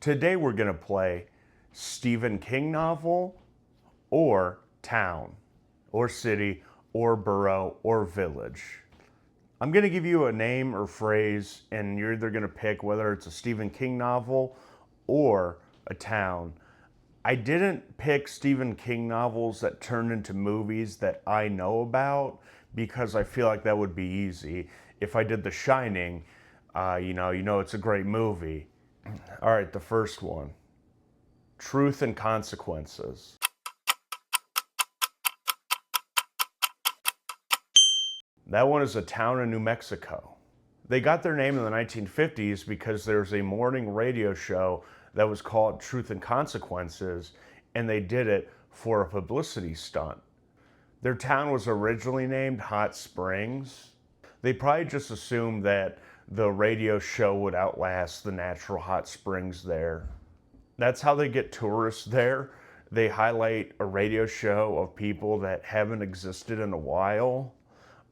Today we're going to play Stephen King novel or town or city or borough or village. I'm going to give you a name or phrase and you're either going to pick whether it's a Stephen King novel or a town. I didn't pick Stephen King novels that turned into movies that I know about because I feel like that would be easy. If I did The Shining, you know it's a great movie. All right, the first one. Truth and Consequences. That one is a town in New Mexico. They got their name in the 1950s because there was a morning radio show that was called Truth and Consequences, and they did it for a publicity stunt. Their town was originally named Hot Springs. They probably just assumed that the radio show would outlast the natural hot springs there. That's how they get tourists there. They highlight a radio show of people that haven't existed in a while,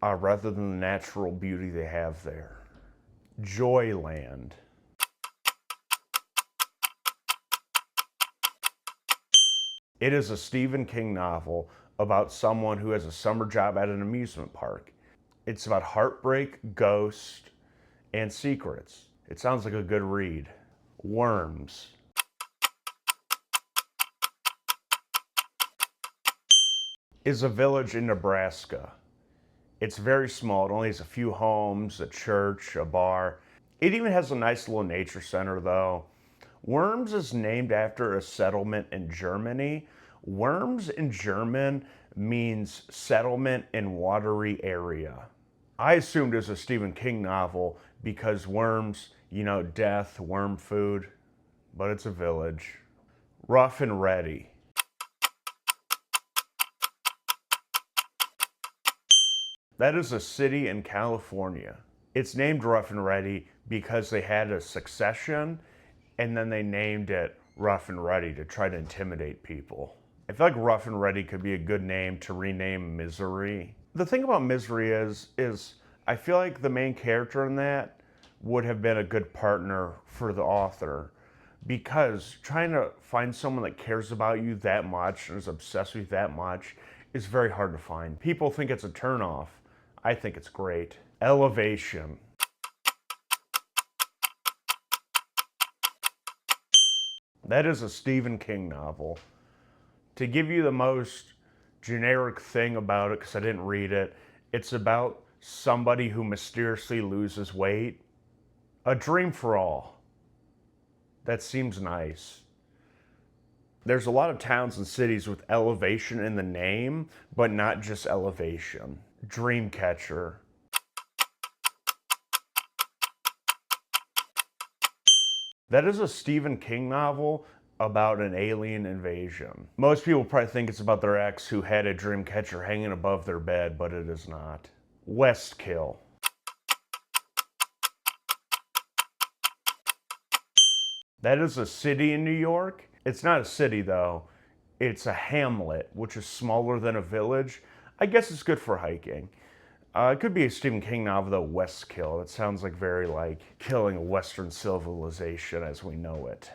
rather than the natural beauty they have there. Joyland. It is a Stephen King novel about someone who has a summer job at an amusement park. It's about heartbreak, ghosts, and secrets. It sounds like a good read. Worms. Is a village in Nebraska. It's very small. It only has a few homes, a church, a bar. It even has a nice little nature center though. Worms is named after a settlement in Germany. Worms in German means settlement in watery area. I assumed it was a Stephen King novel because worms, death, worm food, but it's a village. Rough and Ready. That is a city in California. It's named Rough and Ready because they had a succession and then they named it Rough and Ready to try to intimidate people. I feel like Rough and Ready could be a good name to rename Misery. The thing about Misery is I feel like the main character in that would have been a good partner for the author, because trying to find someone that cares about you that much and is obsessed with you that much is very hard to find. People think it's a turnoff. I think it's great. Elevation. That is a Stephen King novel. To give you the most generic thing about it, because I didn't read it, it's about somebody who mysteriously loses weight. A Dream for All. That seems nice. There's a lot of towns and cities with elevation in the name, but not just elevation. Dreamcatcher. That is a Stephen King novel about an alien invasion. Most people probably think it's about their ex who had a dream catcher hanging above their bed, but it is not. Westkill. That is a city in New York. It's not a city though. It's a hamlet, which is smaller than a village. I guess it's good for hiking. It could be a Stephen King novel though, Westkill. It sounds like very like killing a Western civilization as we know it.